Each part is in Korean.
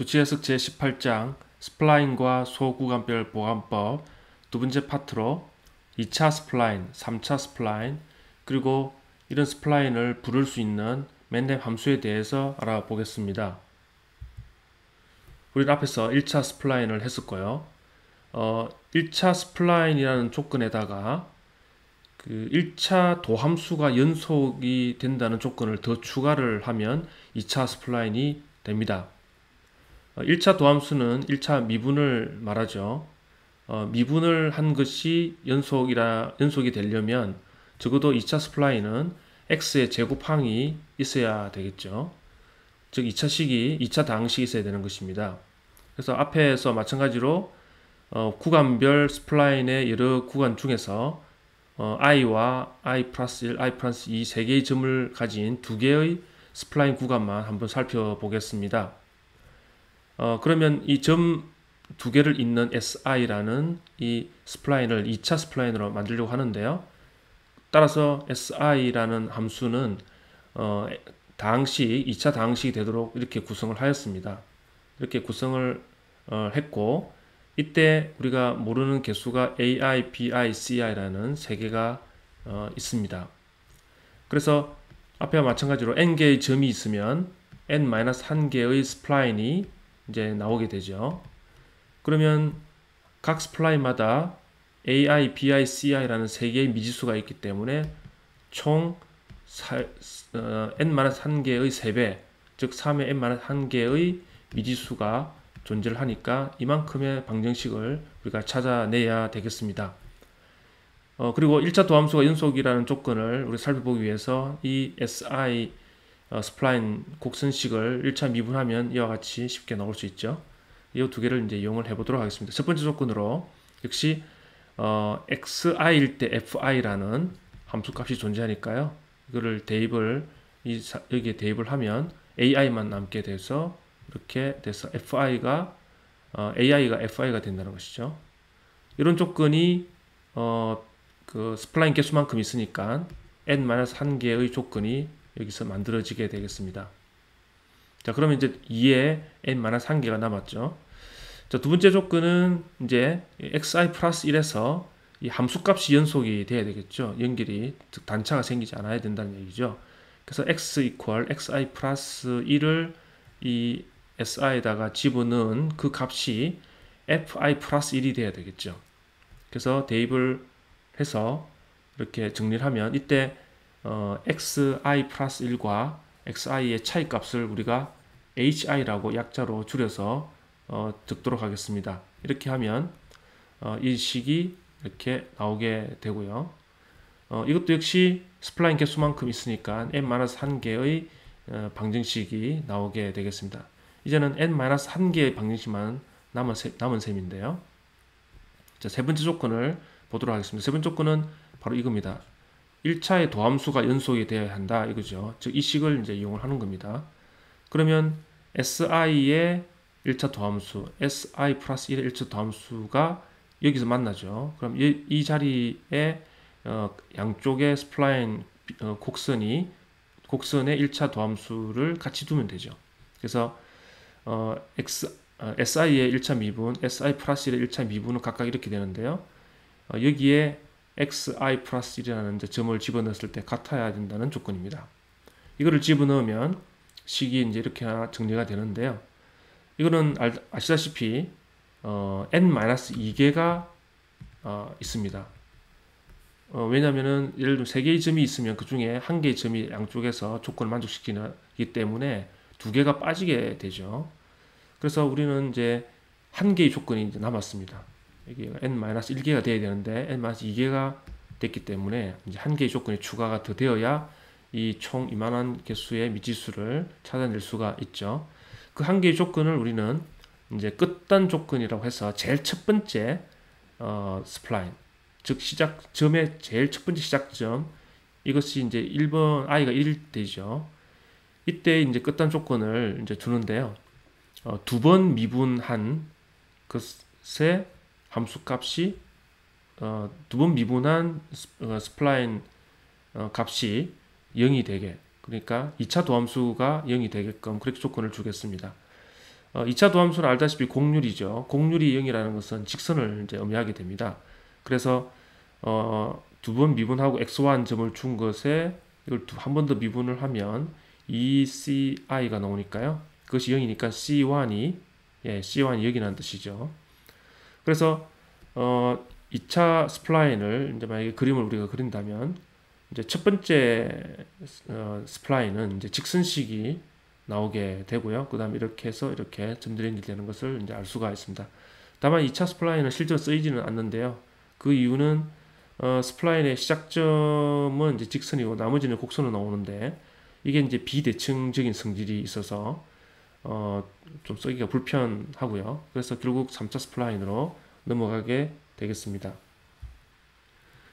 수치해석 제18장 스플라인과 소구간별 보관법 두 번째 파트로 2차 스플라인, 3차 스플라인, 그리고 이런 스플라인을 부를 수 있는 맨랩 함수에 대해서 알아보겠습니다. 우리는 앞에서 1차 스플라인을 했었고요. 1차 스플라인이라는 조건에다가 그 1차 도함수가 연속이 된다는 조건을 더 추가를 하면 2차 스플라인이 됩니다. 1차 도함수는 1차 미분을 말하죠. 미분을 한 것이 연속이 되려면 적어도 2차 스플라인은 x의 제곱항이 있어야 되겠죠. 즉 2차식이 2차 다항식이 있어야 되는 것입니다. 그래서 앞에서 마찬가지로 구간별 스플라인의 여러 구간 중에서 i와 i 플러스 1, i 플러스 2 세 개의 점을 가진 두 개의 스플라인 구간만 한번 살펴보겠습니다. 그러면 이 점 두 개를 잇는 SI라는 이 스플라인을 2차 스플라인으로 만들려고 하는데요. 따라서 SI라는 함수는 다항식, 2차 다항식이 되도록 이렇게 구성을 하였습니다. 이렇게 구성을 했고, 이때 우리가 모르는 개수가 AI, BI, CI라는 세 개가 있습니다. 그래서 앞에와 마찬가지로 n개의 점이 있으면 n-1개의 스플라인이 이제 나오게 되죠. 그러면 각 스플라인마다 AI, BI, CI라는 세 개의 미지수가 있기 때문에 총 n-1개의 3배, 즉 3의 n-1개의 미지수가 존재를 하니까 이만큼의 방정식을 우리가 찾아내야 되겠습니다. 그리고 1차 도함수가 연속이라는 조건을 우리 살펴보기 위해서 이 SI 스플라인 곡선식을 1차 미분하면 이와 같이 쉽게 나올 수 있죠. 이 두 개를 이제 이용을 해보도록 하겠습니다. 첫 번째 조건으로 역시 xi일 때 fi라는 함수 값이 존재하니까요. 이거를 대입을 여기에 대입을 하면 ai만 남게 돼서 이렇게 돼서 fi가 ai가 fi가 된다는 것이죠. 이런 조건이 그 스플라인 개수만큼 있으니까 n-1개의 조건이 여기서 만들어지게 되겠습니다. 자, 그러면 이제 2에 n-1개가 남았죠. 자, 두 번째 조건은 이제 xi 플러스 1에서 이 함수값이 연속이 돼야 되겠죠. 연결이, 즉 단차가 생기지 않아야 된다는 얘기죠. 그래서 x equal xi 플러스 1을 이 si에다가 집어넣은 그 값이 fi 플러스 1이 돼야 되겠죠. 그래서 대입을 해서 이렇게 정리를 하면 이때 xi 플러스 1과 xi의 차이값을 우리가 hi라고 약자로 줄여서 적도록 하겠습니다. 이렇게 하면 이 식이 이렇게 나오게 되고요. 이것도 역시 스플라인 개수만큼 있으니까 n-1개의 방정식이 나오게 되겠습니다. 이제는 n-1개의 방정식만 남은 셈인데요. 자, 세 번째 조건을 보도록 하겠습니다. 세 번째 조건은 바로 이겁니다. 1차의 도함수가 연속이 되어야 한다 이거죠. 즉 이 식을 이제 이용을 하는 겁니다. 그러면 SI의 1차 도함수, SI 플러스 1의 1차 도함수가 여기서 만나죠. 그럼 이 자리에 양쪽의 스플라인 곡선의 1차 도함수를 같이 두면 되죠. 그래서 SI의 1차 미분, SI 플러스 1의 1차 미분은 각각 이렇게 되는데요. 여기에 xi 플러스 1이라는 점을 집어넣었을 때 같아야 된다는 조건입니다. 이거를 집어넣으면 식이 이제 이렇게 정리가 되는데요. 이거는 아시다시피 n-2개가 있습니다. 왜냐면은 예를 들면 3개의 점이 있으면 그 중에 1개의 점이 양쪽에서 조건을 만족시키기 때문에 2개가 빠지게 되죠. 그래서 우리는 이제 1개의 조건이 이제 남았습니다. 여기가 n-1개가 되어야 되는데 n-2개가 됐기 때문에 이제 1개의 조건이 추가가 더 되어야 이 총 이만한 개수의 미지수를 찾아낼 수가 있죠. 그 1개의 조건을 우리는 이제 끝단 조건이라고 해서 제일 첫 번째 스플라인, 즉 점의 제일 첫 번째 시작점, 이것이 이제 1번 i가 1일 때죠. 이때 이제 끝단 조건을 이제 두는데요. 두 번 미분한 것의 함수값이 두 번 미분한 스플라인 값이 0이 되게, 그러니까 2차 도함수가 0이 되게끔 그렇게 조건을 주겠습니다. 2차 도함수는 알다시피 곡률이죠. 곡률이 0이라는 것은 직선을 이제 의미하게 됩니다. 그래서 두 번 미분하고 x1 점을 준 것에 이걸 한 번 더 미분을 하면 2ci가 나오니까요. 그것이 0이니까 c1이 c1이 0이라는 뜻이죠. 그래서 2차 스플라인을 이제 만약에 그림을 우리가 그린다면 이제 첫 번째 스플라인은 이제 직선식이 나오게 되고요. 그 다음에 이렇게 해서 이렇게 점들이 연결되는 것을 이제 알 수가 있습니다. 다만 2차 스플라인은 실제로 쓰이지는 않는데요. 그 이유는 스플라인의 시작점은 이제 직선이고 나머지는 곡선으로 나오는데 이게 이제 비대칭적인 성질이 있어서 좀 쓰기가 불편하고요. 그래서 결국 3차 스플라인으로 넘어가게 되겠습니다.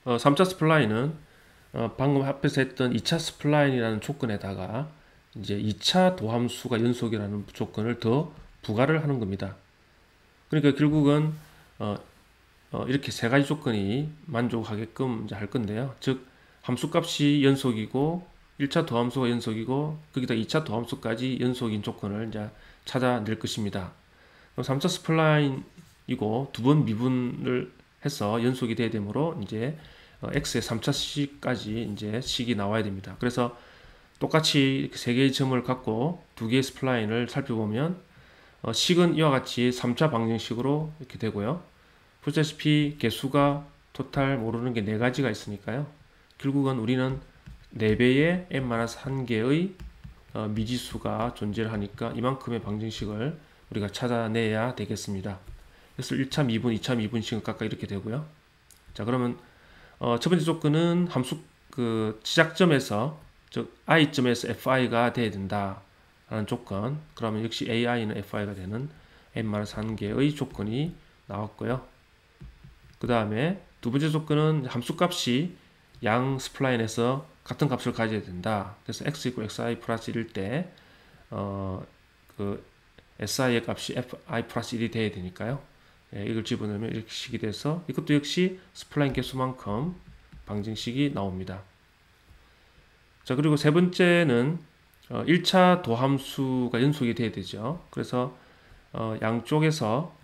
3차 스플라인은 방금 앞에서 했던 2차 스플라인이라는 조건에다가 이제 2차 도함수가 연속이라는 조건을 더 부과를 하는 겁니다. 그러니까 결국은 이렇게 세 가지 조건이 만족하게끔 이제 할 건데요. 즉 함수값이 연속이고 1차 도함수가 연속이고 거기다 2차 도함수까지 연속인 조건을 이제 찾아낼 것입니다. 3차 스플라인이고 두 번 미분을 해서 연속이 돼야 되므로 이제 x의 3차식까지 이제 식이 나와야 됩니다. 그래서 똑같이 세 개의 점을 갖고 두 개의 스플라인을 살펴보면 식은 이와 같이 3차 방정식으로 이렇게 되고요. 보시다시피 개수가 토탈 모르는 게 네 가지가 있으니까요. 결국은 우리는 4배의 n-1개의 미지수가 존재를 하니까 이만큼의 방정식을 우리가 찾아내야 되겠습니다. 그래서 1차 미분, 2차 미분식은 각각 이렇게 되고요. 자, 그러면 첫 번째 조건은 함수 시작점에서 즉 i점에서 fi가 돼야 된다 라는 조건. 그러면 역시 ai는 fi가 되는 n-1개의 조건이 나왔고요. 그 다음에 두 번째 조건은 함수값이 양 스플라인에서 같은 값을 가져야 된다. 그래서 x = xi 플러스 1일 때 si의 값이 fi 플러스 1이 돼야 되니까요. 이걸 집어넣으면 이렇게 식이 돼서 이것도 역시 스플라인 개수만큼 방정식이 나옵니다. 자, 그리고 세 번째는 1차 도함수가 연속이 돼야 되죠. 그래서 양쪽에서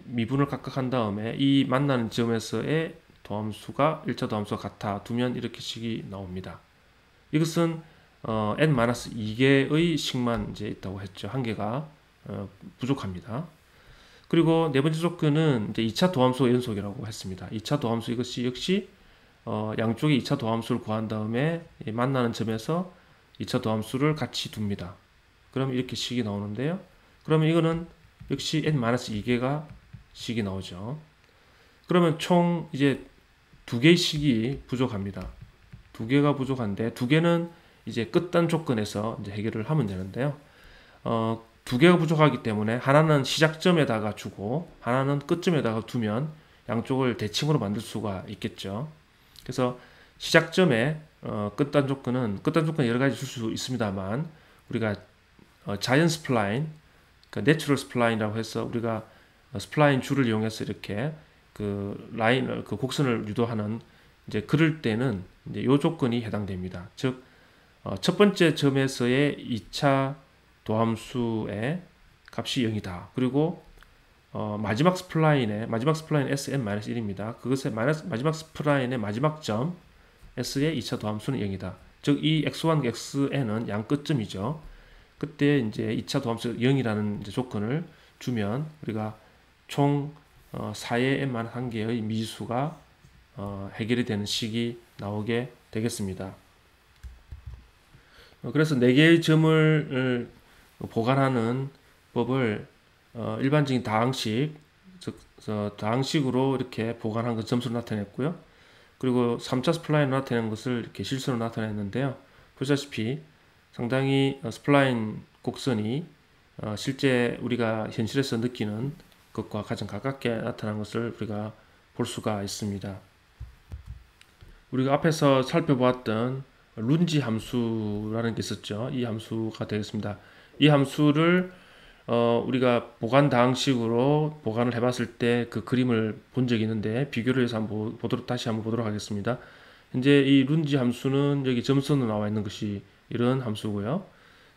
미분을 각각 한 다음에 이 만나는 점에서의 도함수가 1차 도함수가 같아 두면 이렇게 식이 나옵니다. 이것은 n-2개의 식만 이제 있다고 했죠. 한 개가 부족합니다. 그리고 네 번째 조건은 이제 2차 도함수 연속이라고 했습니다. 2차 도함수 이것이 역시 양쪽에 2차 도함수를 구한 다음에 만나는 점에서 2차 도함수를 같이 둡니다. 그러면 이렇게 식이 나오는데요. 그러면 이거는 역시 n-2개가 식이 나오죠. 그러면 총 이제 두 개의 식이 부족합니다. 두 개가 부족한데 두 개는 이제 끝단 조건에서 이제 해결을 하면 되는데요. 두 개가 부족하기 때문에 하나는 시작점에다가 주고 하나는 끝점에다가 두면 양쪽을 대칭으로 만들 수가 있겠죠. 그래서 시작점에 끝단 조건은 여러 가지 줄 수 있습니다만 우리가 자연 스플라인, 그러니까 내추럴 스플라인이라고 해서 우리가 스플라인 줄을 이용해서 이렇게 라인을 곡선을 유도하는 이제 그럴 때는 이제 요 조건이 해당됩니다. 즉 첫 번째 점에서의 2차 도함수의 값이 0이다. 그리고 마지막 스플라인의 sn-1입니다. 그것의 마지막 스플라인의 마지막 점 s의 2차 도함수는 0이다. 즉 이 x1, xn은 양 끝점이죠. 그때 이제 2차 도함수 0이라는 이제 조건을 주면 우리가 총 4의 n-1개의 미지수가 해결이 되는 식이 나오게 되겠습니다. 그래서 4개의 점을 보관하는 법을 일반적인 다항식, 즉 다항식으로 이렇게 보관한 것 점수로 나타냈고요. 그리고 3차 스플라인으로 나타낸 것을 이렇게 실수로 나타냈는데요. 보시다시피 상당히 스플라인 곡선이 실제 우리가 현실에서 느끼는 것과 가장 가깝게 나타난 것을 우리가 볼 수가 있습니다. 우리가 앞에서 살펴보았던 룬지 함수라는 게 있었죠. 이 함수가 되겠습니다. 이 함수를 우리가 보관 다항식으로 보관을 해봤을 때 그 그림을 본 적이 있는데 비교를 해서 다시 한번 보도록 하겠습니다. 현재 이 룬지 함수는 여기 점선으로 나와 있는 것이 이런 함수고요.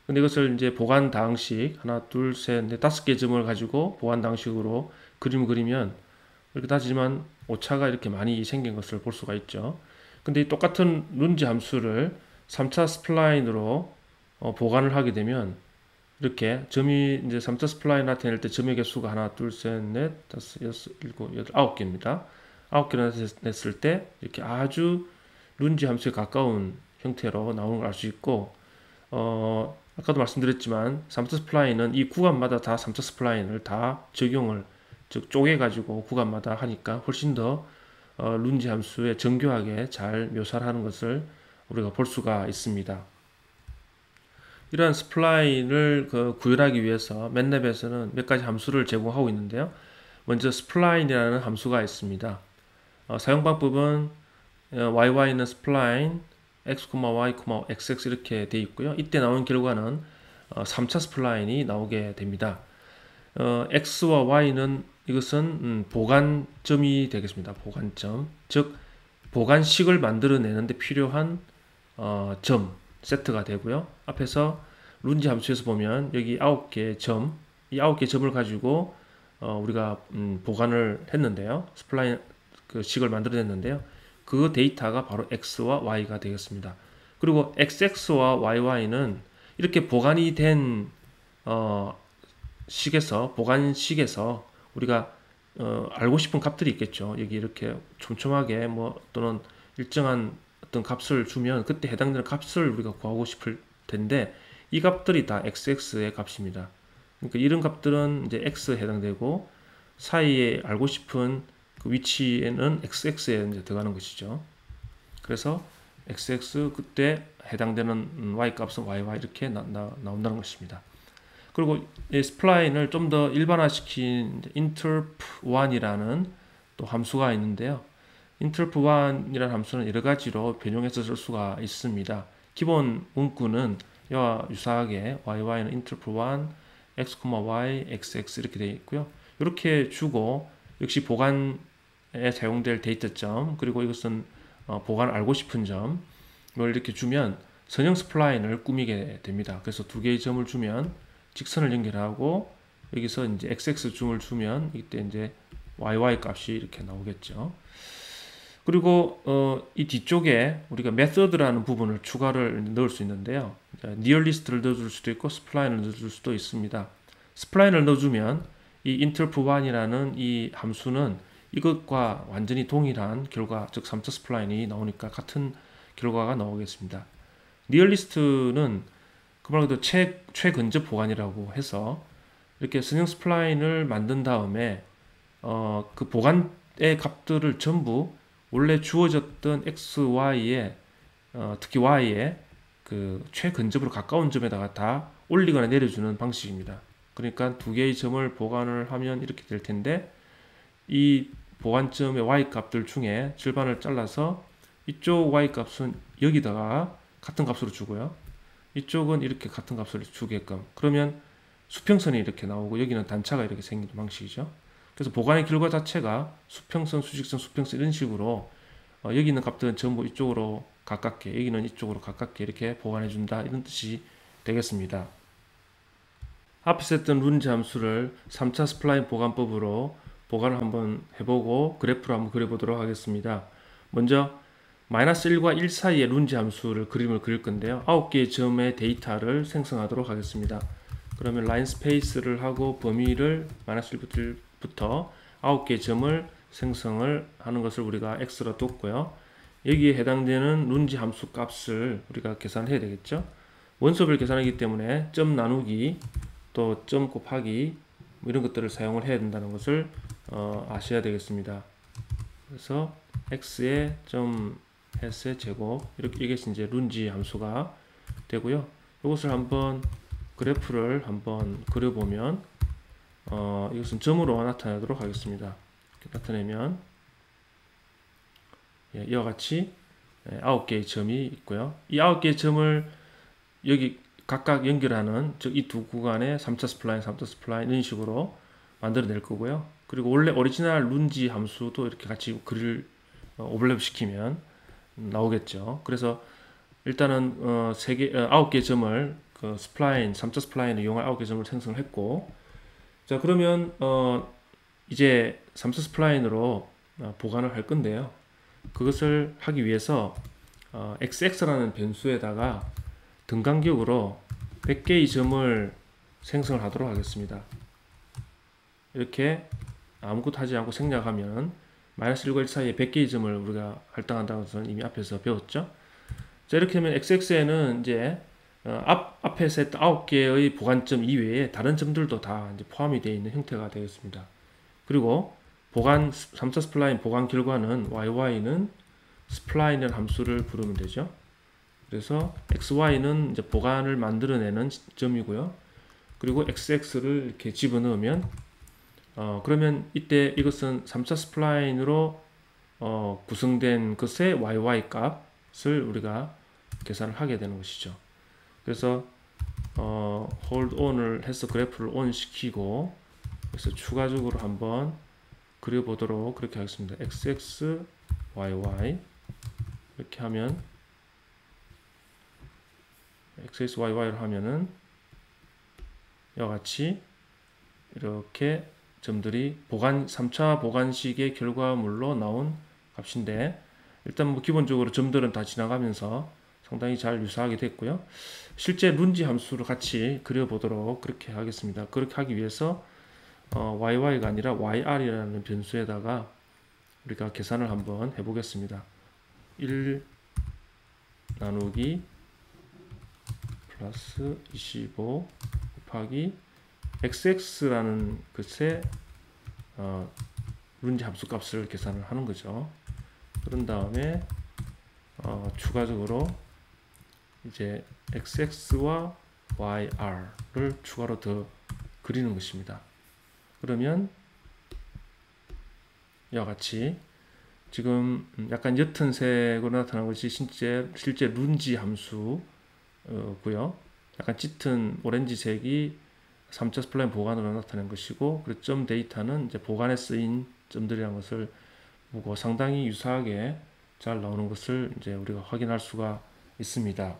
근데 이것을 이제 보관 방식 하나, 둘, 셋, 넷, 다섯 개 점을 가지고 보관 방식으로 그림을 그리면 이렇게 따지만 오차가 이렇게 많이 생긴 것을 볼 수가 있죠. 근데 이 똑같은 룬지 함수를 3차 스플라인으로 보관을 하게 되면 이렇게 점이 이제 3차 스플라인 나타낼 때 점의 개수가 하나, 둘, 셋, 넷, 다섯, 여섯, 일곱, 여덟, 아홉 개입니다. 아홉 개를 냈을 때 이렇게 아주 룬지 함수에 가까운 형태로 나오는 걸 알 수 있고, 아까도 말씀드렸지만 3차 스플라인은 이 구간마다 다 3차 스플라인을 다 적용을 즉 쪼개가지고 구간마다 하니까 훨씬 더 룬지 함수에 정교하게 잘 묘사를 하는 것을 우리가 볼 수가 있습니다. 이러한 스플라인을 구현하기 위해서 맨랩에서는 몇 가지 함수를 제공하고 있는데요. 먼저 스플라인이라는 함수가 있습니다. 사용 방법은 yy는 스플라인 x, y, xx 이렇게 되어 있고요. 이때 나오는 결과는 3차 스플라인이 나오게 됩니다. x와 y는 이것은 보관점이 되겠습니다. 보관점, 즉 보관식을 만들어내는데 필요한 점 세트가 되고요. 앞에서 룬지 함수에서 보면 여기 9개의 점, 이 9개 점을 가지고 우리가 보관을 했는데요. 스플라인 그 식을 만들어냈는데요. 그 데이터가 바로 x와 y가 되겠습니다. 그리고 xx와 yy는 이렇게 보관이 된 보관식에서 우리가 알고 싶은 값들이 있겠죠. 여기 이렇게 촘촘하게 또는 일정한 어떤 값을 주면 그때 해당되는 값을 우리가 구하고 싶을 텐데 이 값들이 다 xx의 값입니다. 그러니까 이런 값들은 이제 x에 해당되고 사이에 알고 싶은 그 위치에는 xx에 이제 들어가는 것이죠. 그래서 xx 그때 해당되는 y 값은 yy 이렇게 나온다는 것입니다. 그리고 이 스플라인을 좀 더 일반화시킨 interp1이라는 또 함수가 있는데요. interp1이라는 함수는 여러 가지로 변형해서 쓸 수가 있습니다. 기본 문구는 이와 유사하게 yy는 interp1 x, y, xx 이렇게 되어 있고요. 이렇게 주고 역시 보관에 사용될 데이터점 그리고 이것은 보관을 알고 싶은 점을 이렇게 주면 선형 스플라인을 꾸미게 됩니다. 그래서 두 개의 점을 주면 직선을 연결하고 여기서 이제 xx 줌을 주면 이때 이제 yy 값이 이렇게 나오겠죠. 그리고 이 뒤쪽에 우리가 method라는 부분을 추가를 넣을 수 있는데요. nearlist를 넣어줄 수도 있고 스플라인을 넣어줄 수도 있습니다. 스플라인을 넣어주면 이 interp1이라는 이 함수는 이것과 완전히 동일한 결과, 즉 3차 스플라인이 나오니까 같은 결과가 나오겠습니다. nearlist는 그 말 그대로 최근접 보관이라고 해서 이렇게 선형 스플라인을 만든 다음에 그 보관의 값들을 전부 원래 주어졌던 x, y에 특히 y에 그 최근접으로 가까운 점에다가 다 올리거나 내려주는 방식입니다. 그러니까 두 개의 점을 보관을 하면 이렇게 될 텐데 이 보관점의 y 값들 중에 절반을 잘라서 이쪽 y 값은 여기다가 같은 값으로 주고요. 이쪽은 이렇게 같은 값을 주게끔 그러면 수평선이 이렇게 나오고 여기는 단차가 이렇게 생기는 방식이죠. 그래서 보관의 결과 자체가 수평선, 수직선, 수평선 이런 식으로 여기 있는 값들은 전부 이쪽으로 가깝게 여기는 이쪽으로 가깝게 이렇게 보관해 준다 이런 뜻이 되겠습니다. 앞에서 했던 룬지 함수를 3차 스플라인 보관법으로 보관을 한번 해보고 그래프로 한번 그려보도록 하겠습니다. 먼저 -1과 1 사이의 룬지 함수를 그림을 그릴 건데요. 9개의 점의 데이터를 생성하도록 하겠습니다. 그러면 라인 스페이스를 하고 범위를 -1부터 9개의 점을 생성을 하는 것을 우리가 x로 뒀고요. 여기에 해당되는 룬지 함수 값을 우리가 계산해야 되겠죠. 원소별 계산하기 때문에 점 나누기 또 점 곱하기 이런 것들을 사용을 해야 된다는 것을 아셔야 되겠습니다. 그래서 x의 점 s의 제곱 이렇게 이게 이제 룬지 함수가 되고요. 이것을 한번 그래프를 한번 그려보면 이것은 점으로 나타내도록 하겠습니다. 이렇게 나타내면 이와 같이 9개의 점이 있고요. 이 9개의 점을 여기 각각 연결하는 즉 이 두 구간에 3차 스플라인, 3차 스플라인 이런 식으로 만들어낼 거고요. 그리고 원래 오리지널 룬지 함수도 이렇게 같이 그릴 오버랩 시키면 나오겠죠. 그래서 일단은 9개의 점을 그 스플라인, 3차 스플라인을 이용할 9개 점을 생성을 했고, 자, 그러면 이제 3차 스플라인으로 보관을 할 건데요. 그것을 하기 위해서 xx라는 변수에다가 등간격으로 100개의 점을 생성을 하도록 하겠습니다. 이렇게 아무것도 하지 않고 생략하면 마이너스 1과 1 사이에 100개의 점을 우리가 할당한다는 것은 이미 앞에서 배웠죠. 자, 이렇게 하면 xx에는 이제 앞에서 했던 9개의 보관점 이외에 다른 점들도 다 이제 포함이 되어 있는 형태가 되겠습니다. 그리고 보관 3차 스플라인 보관 결과는 YY는 스플라인이라는 함수를 부르면 되죠. 그래서 XY는 이제 보관을 만들어내는 점이고요. 그리고 XX를 이렇게 집어넣으면 그러면 이때 이것은 3차 스플라인으로 구성된 것의 YY 값을 우리가 계산을 하게 되는 것이죠. 그래서 hold on을 해서 그래프를 on 시키고 그래서 추가적으로 한번 그려보도록 그렇게 하겠습니다. XX, YY 이렇게 하면 XX, YY를 하면은 이와 같이 이렇게 점들이 3차 보관식의 결과물로 나온 값인데 일단 뭐 기본적으로 점들은 다 지나가면서 상당히 잘 유사하게 됐고요. 실제 룬지 함수를 같이 그려보도록 그렇게 하겠습니다. 그렇게 하기 위해서 YY가 아니라 YR이라는 변수에다가 우리가 계산을 한번 해보겠습니다. 1 나누기 플러스 25 곱하기 xx라는 것의 룬지 함수 값을 계산을 하는 거죠. 그런 다음에 추가적으로 이제 xx와 yr을 추가로 더 그리는 것입니다. 그러면 이와 같이 지금 약간 옅은 색으로 나타난 것이 실제 룬지 함수고요. 약간 짙은 오렌지색이 3차 스플라인 보관으로 나타낸 것이고, 그리고 점 데이터는 이제 보관에 쓰인 점들이라는 것을 보고 상당히 유사하게 잘 나오는 것을 이제 우리가 확인할 수가 있습니다.